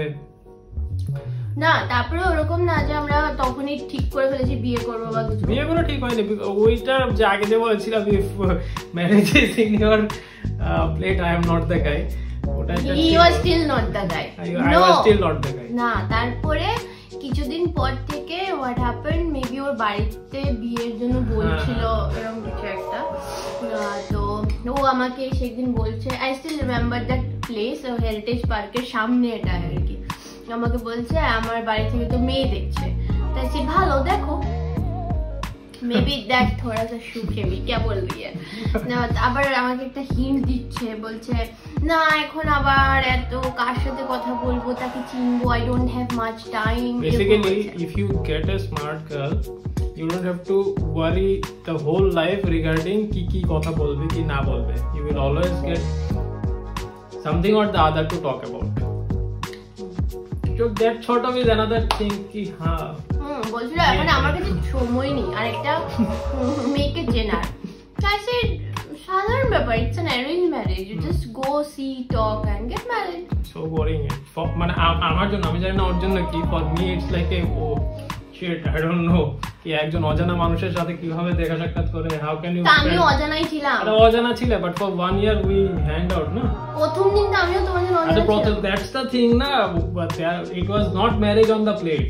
না। তারপরে ওরকম না যে আমরা তখনই ঠিক করে ফেলেছি বিয়ে করবো বা কিছু, বিয়ে করে ঠিক হয়নি। ওইটা যে আগে যে বলছিলাম if marriage is in your plate I am not the guy, he was still not the guy. I was still not the guy. না, তারপরে কিছুদিন পর থেকে what happened, মেবি ওর বাড়িতে বিয়ের জন্য বলছিল এরকম কিছু একটা, তো ও আমাকে সেদিন বলছে, I still remember that place, heritage পার্কের সামনে এটা আর কি। আমাকে বলছে আমার বাড়ি থেকে তো মেয়ে দেখছে, তাই ভালো দেখো, মেবি দেখ থোড়া সা সুখে ভি क्या बोल रही है। আবার আমাকে একটা হিন্ট দিচ্ছে, বলছে না এখন আবার এত কার সাথে কথা বলবো, তাকে চিনবো, I don't have much time. Basically if you get a smart girl you don't have to worry the whole life regarding কি কথা বলবে কি না বলবে, you will always get something or the other to talk about. So that sort of is another thing ki বলছিল এখন আমার কাছে সময় নেই আর একটা মেয়েকে চেনার। সাধারণ ব্যাপার, it's an arrange marriage, you just go see talk and get married. So boring মানে আমার জন্য, আমি জানি না ওর জন্য কি, for me it's like a oh shit, I don't know কি একজন অজানা মানুষের সাথে কিভাবে দেখা সাক্ষাৎ করে, হাউ ক্যান ইউ। আমিও অজানাই ছিলাম, আরে অজানা ছিল, but for 1 year we hanged out না। প্রথম দিন তো আমিও তোমার জন্য অজানা ছিলাম। দ্যাটস দ্য থিং না, but it was not marriage on the plate.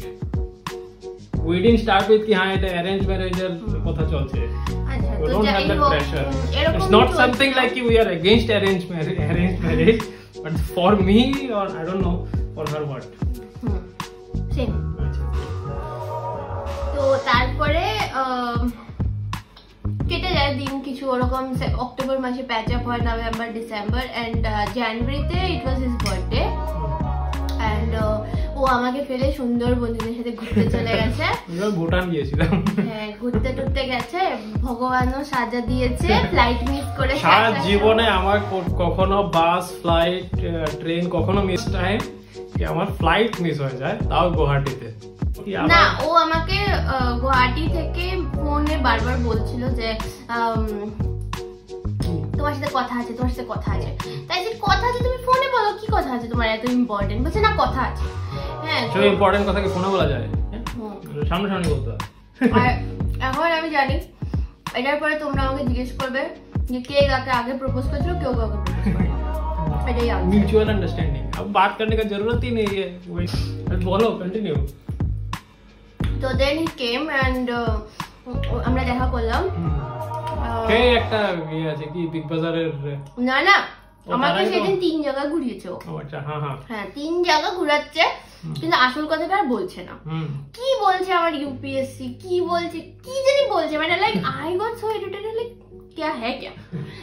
We didn't start with ki এটা arranged marriage এর কথা চলছে। We don't have that pressure. It's not something like we are against arranged marriage, but for me or I don't know for her what. Same. তো তারপরে কেটে যায় দিন কিছু ওরকম, অক্টোবর মাসে প্যাচ আপ হয়, নভেম্বর ডিসেম্বর, এন্ড জানুয়ারিতে ইট ওয়াজ হিজ বার্থডে, এন্ড ও আমাকে ফেলে সুন্দর বন্ধুদের সাথে ঘুরতে চলে গেছে। ভুটান গিয়েছিলাম। হ্যাঁ, ঘুরতে টুরতে গেছে, ভগবানও সাজা দিয়েছে, ফ্লাইট মিস করে। সারা জীবনে আমার কখনো বাস, ফ্লাইট, ট্রেন কখনো মিস টাইম কি আমার ফ্লাইট মিস হয়ে যায়, তাও গুয়াহাটিতে। না, ও আমাকে গুয়াহাটি থেকে ফোনে বারবার বলছিল যে তোমার সাথে কথা আছে, তোমার সাথে কথা আছে। তাই যে কথা আছে তুমি ফোনে বলো, কি কথা আছে তোমার এত ইম্পর্টেন্ট? বলছে না কথা আছে। হ্যাঁ, তো ইম্পর্টেন্ট কথা কি ফোনে বলা যায়? সামনে সামনে বলতে হয়। এখন আমি জানি এটার পরে তোমরা আমাকে জিজ্ঞেস করবে যে কে কাকে আগে প্রপোজ করেছিল, কেউ কাউকে প্রপোজ করে। এটাই म्यूचुअल अंडरस्टैंडिंग। अब बात करने का जरूरत ही नहीं है। वही बोलो, कंटिन्यू। তো দেন হি কেম এন্ড আমরা দেখা করলাম। কে একটা ইয়ে আছে কি বিগ বাজারের? না না, আমাকে সেদিন 3 জায়গা ঘুরিয়েছে। আচ্ছা, হ্যাঁ হ্যাঁ হ্যাঁ, 3 জায়গা ঘুরাচ্ছে, কিন্তু আসল কথাটা আর বলছে না। কি বলছে আমার ইউপিএসসি, কি বলছে কি জানি বলছে, মানে like I got so irritated, like क्या है क्या।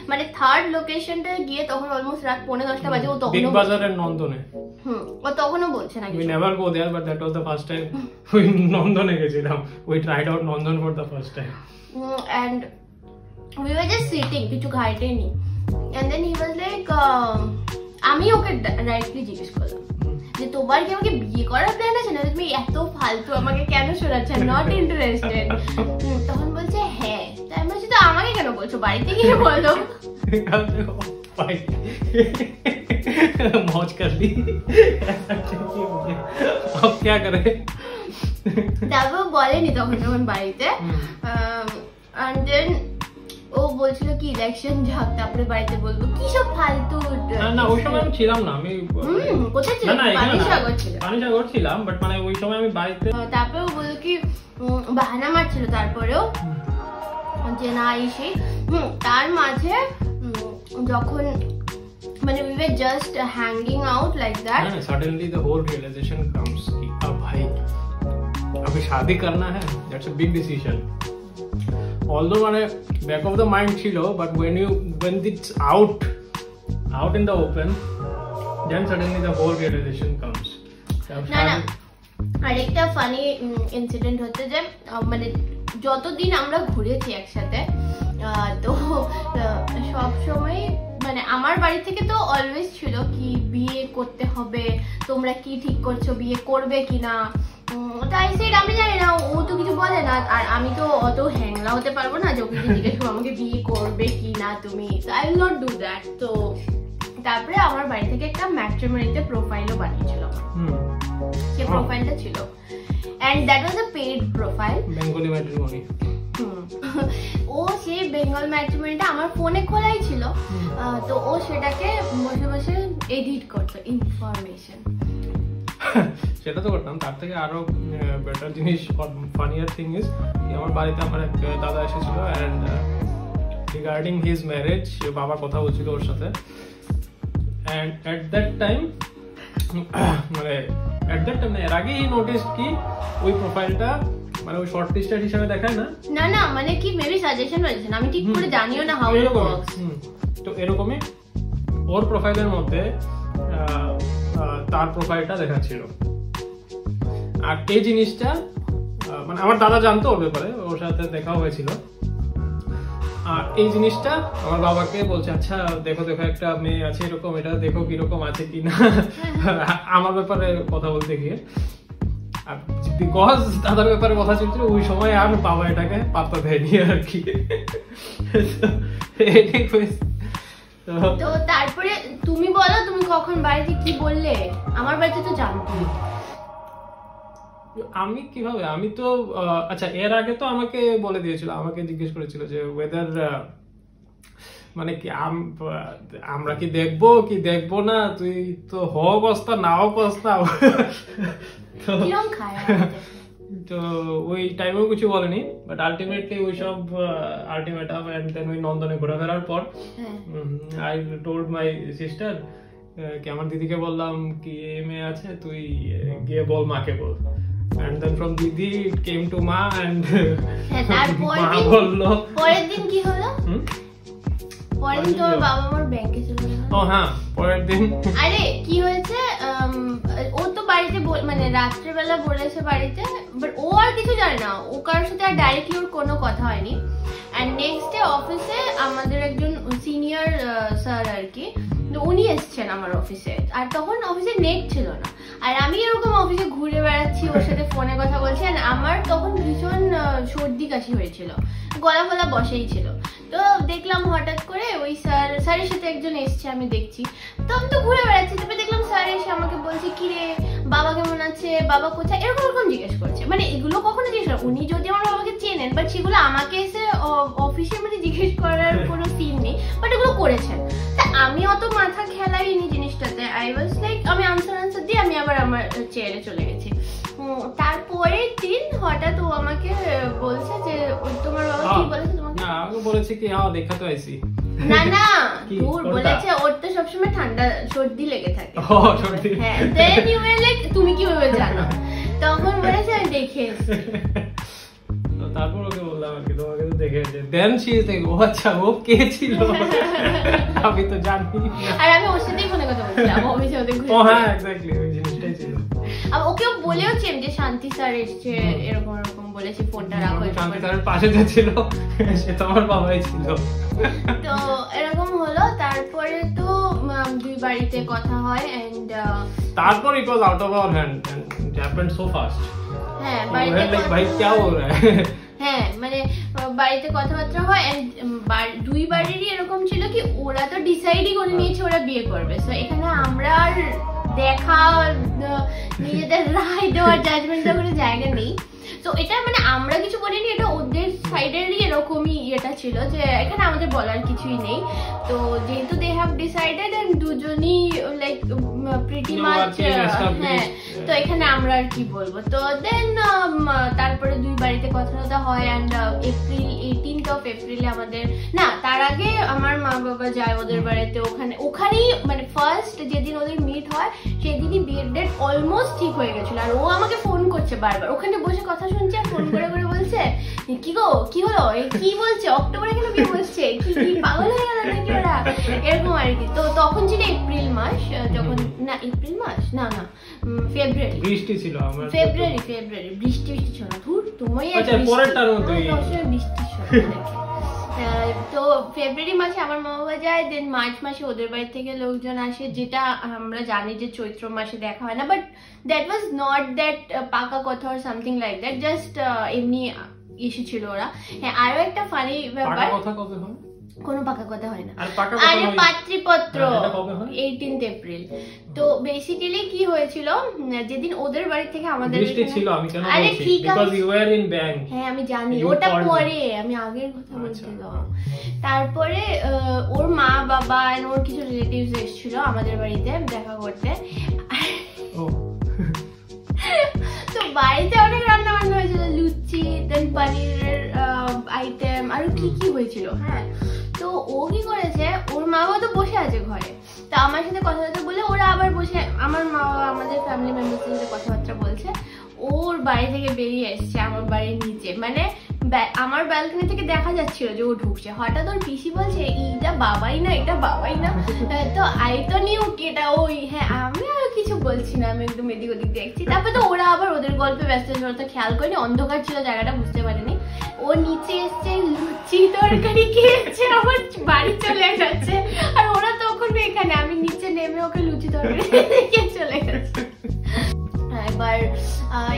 মানে থার্ড লোকেশনটা গিয়ে তখন অলমোস্ট রাত 9:30 বাজে। ও তখন বিগ বাজারের নন্দনে। ও তখনও বলছে না। We never go there, but that was the first time we নন্দনে গেছিলাম। We tried out Nandan for the first time. And we were just sitting, কিছু খাইতেনি। And then he was like, আমি ওকে ডাইরেক্টলি জিজ্ঞেস করলাম যে তোমার কি আমাকে বিয়ে করার প্ল্যান আছে, না তুমি এত ফালতু আমাকে কেন শোনাচ্ছেন, নট ইন্টারেস্টেড। তখন বলছে হ্যাঁ। তাই আমি বলছি তো আমাকে কেন বলছো, বাড়িতে গিয়ে বলো। मौज कर ली। अब क्या करे? তারপর বলেনি তখন যখন বাড়িতে। and then ও বলছিল কি ইলেকশন যাক তারপরে বাড়িতে বলবো, কি সব ফালতু। না ওই সময় আমি ছিলাম না, আমি কোথায় ছিলাম? পানিসাগর ছিলাম, বাট মানে ওই সময় আমি বাড়িতে। তারপরে ও বললো কি বাহানা মারছিল তারপরেও যে না এসে। তার মাঝে যখন মানে we were just hanging out like that, suddenly the whole realization comes कि अब भाई अभी शादी करना है, that's a big decision. Although মানে back of the mind ছিল, but when it's out in the open, then suddenly the whole realization comes. না না, আরেকটা ফানি ইনসিডেন্ট হচ্ছে যে মানে যতদিন আমরা ঘুরেছি একসাথে, তো সব সময় মানে আমার বাড়ি থেকে তো অলওয়েজ ছিল কি বিয়ে করতে হবে, তোমরা কি ঠিক করছো, বিয়ে করবে কিনা। তাই সেটা আমি জানি না, ও তো কিছু বলে না, আর আমি তো অত হ্যাংলা হতে পারবো না যে ওকে জিজ্ঞেস করবো আমাকে বিয়ে করবে কিনা তুমি। I will not do that. তো তারপরে আমার বাড়ি থেকে একটা ম্যাট্রিমনিতে প্রোফাইলও বানিয়েছিল। সে প্রোফাইলটা ছিল and that was a paid profile, Bengali matrimony. ও সেই বেঙ্গল ম্যাট্রিমনিটা আমার ফোনে খোলাই ছিল, তো ও সেটাকে বসে বসে এডিট করতো ইনফরমেশন। সেটা তো করতাম, তার থেকে আরো বেটার জিনিস, ফানিয়ার থিং ইজ আমার বাড়িতে আমার এক দাদা এসেছিল এন্ড রিগার্ডিং হিজ ম্যারেজ বাবা কথা বলছিল ওর সাথে। এন্ড এট দ্যাট টাইম মানে এর আগেই নোটিস কি ওই প্রোফাইলটা মানে ওই শর্ট লিস্টেড হিসেবে দেখায় না। না না, মানে কি মেবি সাজেশন হয়েছে, আমি ঠিক করে জানিও না হাউ ইট ওয়ার্কস। তো এরকমই ওর প্রোফাইলের মধ্যে তার প্রোফাইলটা দেখাচ্ছিল। আর এই জিনিসটা মানে আমার দাদা জানতো ওর ব্যাপারে, ওর সাথে দেখা হয়েছিল। আর এই জিনিসটা আমার বাবাকে বলছে, আচ্ছা দেখো দেখো একটা মেয়ে আছে এরকম, এটা দেখো কিরকম আছে কিনা আমার ব্যাপারে কথা বলতে গিয়ে। আর বিকজ দাদার ব্যাপারে কথা চলছিল ওই সময়, আর বাবা এটাকে পাত্তা দেয়নি আর কি। তো তারপরে তুমি বলো, তুমি কখন বাড়িতে কি বললে? আমার বাড়িতে তো জানতো। আমি কিভাবে, আমি তো আচ্ছা এর আগে তো আমাকে বলে দিয়েছিল, আমাকে জিজ্ঞেস করেছিল যে ওয়েদার মানে কি আমরা কি দেখবো কি দেখবো না, তুই তো হোক অবস্থা না হোক অবস্থা। তো ওই টাইমেও কিছু বলেনি, বাট আলটিমেটলি ওই সব আলটিমেটাম এন্ড দেন ওই নন্দনে ঘোরাফেরার পর আই টোল্ড মাই সিস্টার কি আমার দিদিকে বললাম কি এই মেয়ে আছে, তুই গিয়ে বল মাকে বল। And then from Didi it came to Ma and Ma বললো। পরের দিন কি হলো? পরের দিন তোর বাবা আমার ব্যাংকে চলে গেল। ও হ্যাঁ, পরের দিন আরে কি হয়েছে, ও তো বাড়িতে মানে মানে রাত্রেবেলা বলেছে বাড়িতে, বাট ও আর কিছু জানে না, ও কারোর সাথে আর ডাইরেক্টলি ওর কোনো কথা হয়নি। অ্যান্ড নেক্সট ডে অফিসে আমাদের একজন সিনিয়র স্যার আর কি, উনি এসছেন আমার অফিসে, আর তখন অফিসে নেট ছিল না, আর আমি এরকম অফিসে ঘুরে বেড়াচ্ছি, ওর সাথে ফোনে কথা বলছি। আর আমার তখন ভীষণ সর্দি কাশি হয়েছিল, গলা ফলা বসেই ছিল। তো দেখলাম হঠাৎ করে ওই স্যারের সাথে একজন এসছে, আমি দেখছি, তো আমি তো ঘুরে বেড়াচ্ছি, তারপরে দেখলাম স্যার এসে আমাকে বলছে কি রে বাবা কেমন আছে, বাবা কোথায়, এরকম এরকম জিজ্ঞেস করছে। মানে এগুলো কখনো জিজ্ঞেস করে, উনি যদি আমার বাবাকে চেনেন, বাট সেগুলো আমাকে এসে অফিসের মধ্যে জিজ্ঞেস করার কোনো সিন নেই, বাট এগুলো করেছেন। তা আমি অত মাথা খেলাইনি জিনিসটাতে, আই ওয়াজ লাইক আমি আনসার দিয়ে আমি আবার আমার চেয়ারে চলে গেছি। তারপরের দিন হঠাৎ ও আমাকে বলছে যে তোমার বাবা কি বলেছে তোমাকে? না, আমি বলেছি কি হ্যাঁ দেখা তো আইছি। না না, দূর বলেছে ওর তো সবসময় ঠান্ডা সর্দি লেগে থাকে। ও সর্দি, হ্যাঁ, দেন ইউ ওয়্যার লাইক তুমি কিভাবে জানো? তখন বলেছে আমি দেখে এসেছি। তারপর ওকে বললাম আর কি তোমাকে তো দেখে এসেছে। দেন শি ইজ লাইক ও আচ্ছা ও কে ছিল আমি তো জানি। আর আমি ওর সাথেই ফোনে কথা বলছিলাম অফিসে, ওদের ঘুরে। ও হ্যাঁ এক্স্যাক্টলি ওই জিনিসটাই ছিল। আর ওকেও বলেওছি যে শান্তি স্যার এসছে, এরকম এরকম বলেছি, ফোনটা রাখো। শান্তি স্যারের পাশে যে ছিল সে তো আমার বাবাই ছিল। তো এরকম হলো, তারপরে তো দুই বাড়িতে কথা হয়, এন্ড তারপর it was out of our hand and it happened so fast. হ্যাঁ, বাড়িতে ভাই क्या हो रहा है। হ্যাঁ, মানে বাড়িতে কথাবার্তা হয়, এন্ড দুই বাড়িরই এরকম ছিল কি ওরা তো ডিসাইডই করে নিয়েছে ওরা বিয়ে করবে। সো এখানে আমরা আর দেখা, নিজেদের রায় দেওয়ার জাজমেন্ট দেওয়ার জায়গা নেই। তো এটা মানে আমরা কিছু বলিনি, এটা ওদের সাইডেরই এরকমই এটা ছিল যে এখানে আমাদের বলার কিছুই নেই। তো যেহেতু দে হ্যাভ ডিসাইডেড এন্ড দুজনই লাইক প্রিটি মাচ, হ্যাঁ, তো এখানে আমরা আর কি বলবো। তো দেন তারপরে দুই বাড়িতে কথা হয়, অ্যান্ড এপ্রিল 18th of এপ্রিলে আমাদের, না তার আগে আমার মা বাবা যায় ওদের বাড়িতে, ওখানেই মানে ফার্স্ট যেদিন ওদের মিট হয় সেদিনই বিয়ের ডেট অলমোস্ট ঠিক হয়ে গেছিল। আর ও আমাকে ফোন করছে বারবার, ওখানে বসে কথা শুনছে আর ফোন করে করে বলছে কি গো কি হলো, কি বলছে অক্টোবরে কেন বিয়ে বলছে, কি পাগল হয়ে গেল নাকি ওরা, এরকম আর কি। তো তখন ছিল এপ্রিল মাস, যখন না এপ্রিল মাস না না ফেব্রুয়ারি, বৃষ্টি ছিল আমার ফেব্রুয়ারি বৃষ্টি ছিল না, ধুর তুমি আচ্ছা পরেরটার মধ্যে বৃষ্টি ছিল। তো ফেব্রুয়ারি মাসে আমার মা বাবা যায়, দেন মার্চ মাসে ওদের বাড়ি থেকে লোকজন আসে, যেটা আমরা জানি যে চৈত্র মাসে দেখা হয় না, but that was not that পাকা কথা or something like that, just এমনি এসেছিল ওরা। হ্যাঁ, আরো একটা ফানি ব্যাপার, কোনো পাকা কথা হয় না, আরে পাত্রীপত্র 18th এপ্রিল। তো বেসিক্যালি কি হয়েছিল, যেদিন ওদের বাড়ি থেকে আমাদের বৃষ্টি ছিল, আমি কেন বলছি because you were in bank. হ্যাঁ আমি জানি, ওটা পরে, আমি আগের কথা বলছিলাম। তারপরে ওর মা বাবা এন্ড ওর কিছু রিলেটিভস এসেছিল আমাদের বাড়িতে দেখা করতে। তো বাড়িতে অনেক রান্না বান্না হয়েছিল, লুচি, দেন পনিরের আইটেম, আরো কি কি হয়েছিল। হ্যাঁ, তো ও কি করেছে, ওর মা বাবা তো বসে আছে ঘরে, তো আমার সাথে কথাবার্তা বলে ওরা আবার বসে, আমার মা বাবা আমাদের ফ্যামিলি মেম্বারদের সাথে কথাবার্তা বলছে। ওর বাড়ি থেকে বেরিয়ে এসছে আমার বাড়ির নিচে, মানে আমার ব্যালকনি থেকে দেখা যাচ্ছিল যে ও ঢুকছে। হঠাৎ ওর পিসি বলছে এটা বাবাই না, এটা বাবাই না। তো আই তো নিউ এটা ওই, হ্যাঁ আমি আর কিছু বলছি না, আমি একদম এদিক ওদিক দেখছি। তারপরে তো ওরা আবার ওদের গল্পে ব্যস্ত ছিল, তো খেয়াল করিনি, অন্ধকার ছিল জায়গাটা, বুঝতে পারিনি। ও নিচে এসছে, লুচি তরকারি খেয়েছে, আমার বাড়ি চলে যাচ্ছে, আর ওরা তখন এখানে, আমি নিচে নেমে ওকে লুচি তরকারি দেখে চলে গেছে। এবার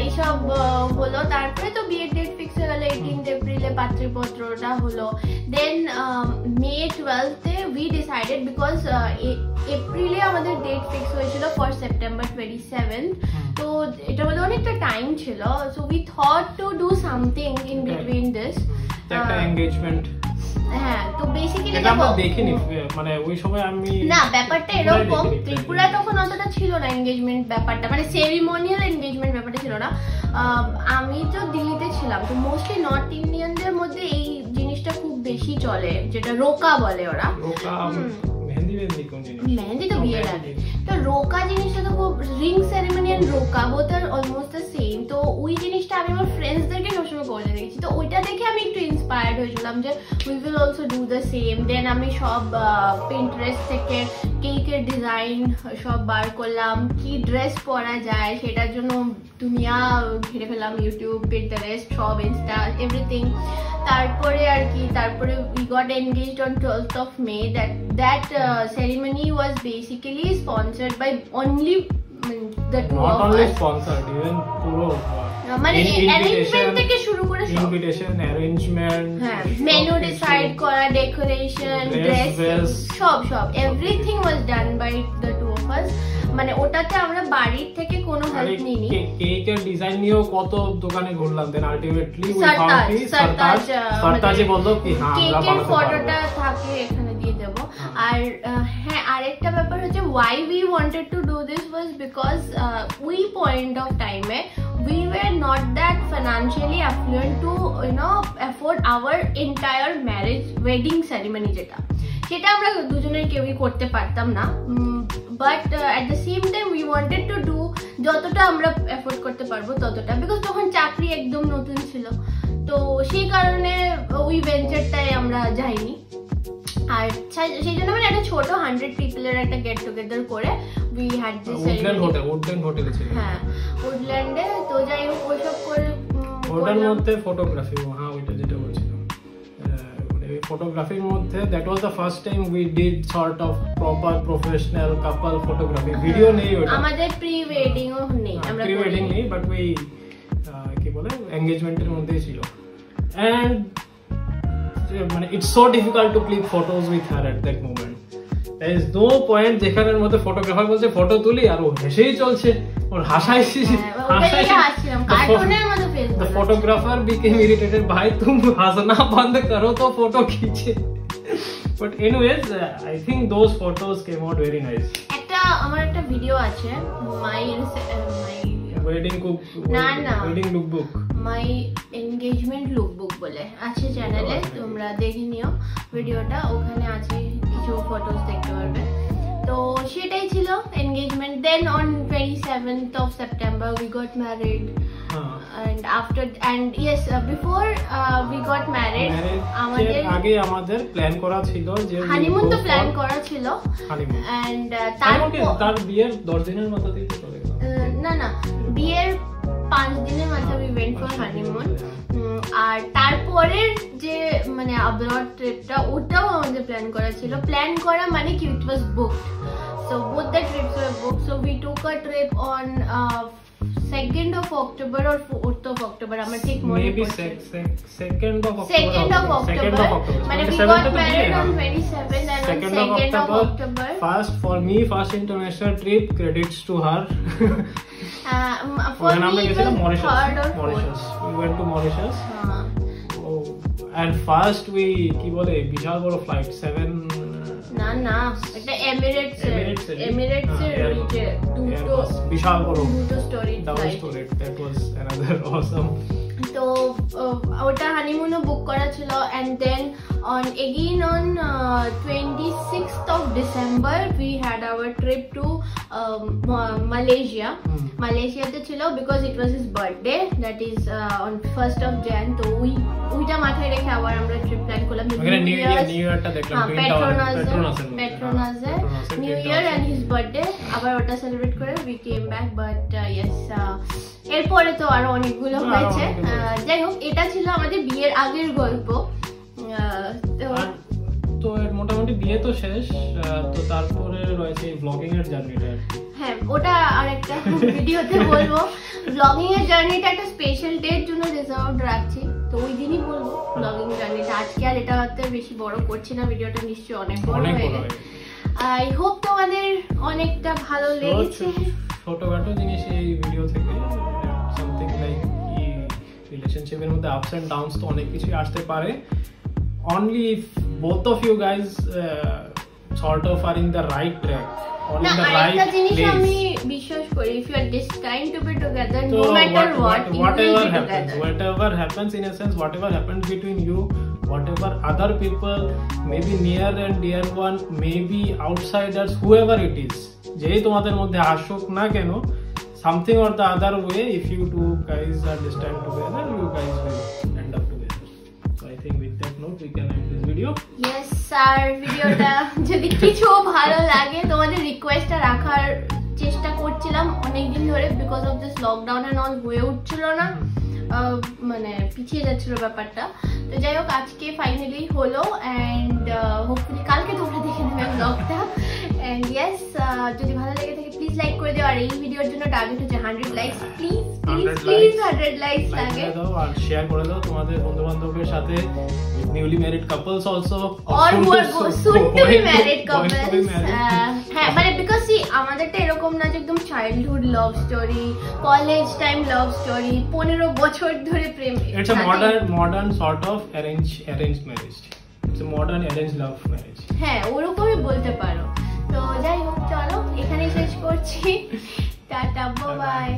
এইসব হলো, তারপরে তো বিয়ের ডেট ফিক্স হয়ে গেল 18th এপ্রিলে, পাত্রীপত্রটা হলো। দেন May 12th we decided, because এপ্রিলে আমাদের ডেট ফিক্স হয়েছিল ফর সেপ্টেম্বর 27th। তো এটা মধ্যে অনেকটা টাইম ছিল, so we thought to do something in between this, একটা এনগেজমেন্ট। হ্যাঁ, তো বেসিক্যালি এটা আমরা দেখিনি, মানে ওই সময় আমি না, ব্যাপারটা এরকম, ত্রিপুরা তখন অতটা ছিল না এনগেজমেন্ট ব্যাপারটা, মানে সেরিমোনিয়াল এনগেজমেন্ট ব্যাপারটা ছিল না। আমি তো দিল্লিতে ছিলাম, তো মোস্টলি নর্থ ইন্ডিয়ানদের মধ্যে এই জিনিসটা খুব বেশি চলে, যেটা রোকা বলে ওরা। মেহেন্দি তো বিয়ের আগে, তো রোকা জিনিসটা তো খুব, ring ceremony and roka both আর অলমোস্ট দ্য সেম। তো ওই জিনিসটা আমি আমার ফ্রেন্ডসদেরকে সবসময় করতে দেখেছি, তো ওইটা দেখে আমি একটু ইন্সপায়ার্ড হয়েছিলাম যে we will also do the same. Then আমি সব পিন্টারেস্ট থেকে কেকের ডিজাইন সব বার করলাম, কি ড্রেস পরা যায় সেটার জন্য দুনিয়া ঘিরে ফেললাম, ইউটিউব, পিন্টারেস্ট, সব, ইনস্টা, এভরিথিং। তারপরে আর কি, তারপরে we got engaged on 12th of May. That ceremony was basically sponsored by only the two not of only us. sponsored, even পুরো মানে অ্যারেঞ্জমেন্ট থেকে শুরু করে সব, ইনভিটেশন, অ্যারেঞ্জমেন্ট, হ্যাঁ, মেনু ডিসাইড করা, ডেকোরেশন, ড্রেস, সব everything was done by the two of us. মানে ওটাতে আমরা বাড়ির থেকে কোনো হেল্প নিইনি। কেকের ডিজাইন নিয়েও কত দোকানে ঘুরলাম, then ultimately we Sartaj, found কি সারতাজে বললো কি হ্যাঁ আমরা কেকের বানাতে ফটোটা পারবো। থাকে এখানে দিয়ে দেব। আর হ্যাঁ, আরেকটা ব্যাপার হচ্ছে why we wanted to do this was because we point of time we were not that financially affluent to afford our entire marriage wedding ceremony, সেটা আমরা দুজনের কেউই করতে পারতাম না। But at the same time we wanted to do যতটা আমরা afford করতে পারবো ততটা, বিকজ তখন চাকরি একদম নতুন ছিল। তো সেই কারণে ওই ভেঞ্চারটায় আমরা যাইনি। আর সেই জন্য মানে একটা ছোট 100 পিপলের একটা গেট টুগেদার করে উই হ্যাড দিস উডল্যান্ড হোটেলে ছিল। হ্যাঁ, উডল্যান্ডে। তো যাই হোক ওইসব করে ওটার মধ্যে ফটোগ্রাফি, হ্যাঁ ওইটা যেটা বলছিলাম, ফটোগ্রাফির মধ্যে that was the first time we did sort of proper professional couple photography. Video নেই ওটা, আমাদের প্রি ওয়েডিংও নেই, আমরা প্রি ওয়েডিং নেই, বাট উই কি বলে এনগেজমেন্টের মধ্যেই ছিল। এন্ড মানে it's so difficult to click photos with her at that moment. There is no point যেখানের মধ্যে ফটোগ্রাফার বলছে ফটো তুলি আর ও হেসেই চলছে, ওর হাসাইছি। The photographer became irritated, भाई तुम हंसना बंद करो तो फोटो खींचे। But anyways, I think those photos came out very nice. আমার একটা ভিডিও আছে, মাই wedding lookbook, মাই এনগেজমেন্ট লুকবুক বলে আছে চ্যানেলে, তোমরা দেখে নিও ভিডিওটা, ওখানে আছে কিছু ফটোস দেখতে পারবে। তো সেটাই ছিল engagement. Then on 27th of September we got married. And after and yes before we got married আমাদের আগে আমাদের প্ল্যান করা ছিল যে হানিমুন তো প্ল্যান করা ছিল, হানিমুন and তার বিয়ের 10 দিনের মাথাতেই তো চলে গেল। না বিয়ের 5 দিনের মাথা we went for honeymoon। আর তারপরের যে মানে abroad ট্রিপটা ওটাও আমাদের প্ল্যান করা ছিল। প্ল্যান করা মানে কি, it was booked, so both the trips were booked. So we took a trip on 2nd of October or 4th of October, আমার ঠিক মনে পড়ছে, 2nd of October, মানে we got married on 27th and on 2nd of October. First international trip, credits to her. For me it was Mauritius. We went to Mauritius. And first we কি বলে বিশাল বড় flight 7 না এটা Emirates এর দুটো বিশাল বড় story that was another awesome. তো ওটা হানিমুনও বুক করা ছিল। and then on 26th of December we had our trip to Malaysia. মালয়েশিয়াতে ছিল because it was his birthday, that is on 1st of Jan. তো ওইটা মাথায় রেখে আবার আমরা ট্রিপ প্ল্যান করলাম। নিউ ইয়ারটা দেখলাম পেট্রোনাসে new year and his birthday, আবার ওটা সেলিব্রেট করে we came back. but yes এরপরে তো আরো অনেকগুলো হয়েছে। যাই হোক এটা ছিল আমাদের বিয়ের আগের গল্প। তো মোটামুটি বিয়ে তো শেষ, তো তারপরে রয়েছে ব্লগিং এর জার্নিটা। হ্যাঁ, ওটা আরেকটা ভিডিওতে বলবো। ব্লগিং এর জার্নিটা একটা স্পেশাল ডের জন্য রিজার্ভ রাখছি, তো ওই দিনই বলবো ব্লগিং জার্নিটা। আজকে আর এটা বেশি বড় করছি না, ভিডিওটা নিশ্চয়ই অনেক বড় হয়ে গেছে। আই হোপ তোমাদের অনেকটা ভালো লেগেছে। ছোটখাটো জিনিস এই ভিডিও থেকে, সামথিং লাইক রিলেশনশিপের মধ্যে আপস এন্ড ডাউনস তো অনেক কিছু আসতে পারে। only if both of you guys sort of are in the right track or in the right place. আমি বিশ্বাস করি if you are destined to be together, no matter whatever happens in a sense, whatever happens between you, whatever other people, maybe near and dear one, maybe outsiders, whoever it is, যেই তোমাদের মধ্যে আসুক না কেন, something or the other way, if you two guys are destined together, you guys will end up together. So I think with that we can end this video. Yes sir, ভিডিওটা যদি কিছু ভালো লাগে তোমাদের রিকোয়েস্টটা রাখার চেষ্টা করছিলাম অনেকদিন ধরে, because of this lockdown and all হয়ে উঠছিল না, মানে পিছিয়ে যাচ্ছিল ব্যাপারটা। তো যাই হোক আজকে ফাইনালি হলো অ্যান্ড হোপফুলি কালকে তোমরা দেখে নেবে ব্লগটা। অ্যান্ড ইয়েস, যদি ভালো লেগে থাকে প্লিজ লাইক করে দিও, আর এই ভিডিওর জন্য টার্গেট হচ্ছে 100 likes. Please please please 100 likes লাগে দাও আর শেয়ার করে দাও তোমাদের বন্ধু-বান্ধবের সাথে, newly married couples also, or who are soon to be married couples. হ্যাঁ মানে বিকজ আমাদেরটা এরকম না যে একদম childhood love story, college time love story, 15 বছর ধরে প্রেম। It's a modern sort of arranged marriage. It's a modern arranged love marriage. হ্যাঁ ওরকমই বলতে পারো। তো যাই হোক চলো এখানেই শেষ করছি, টাটা বাই বাই।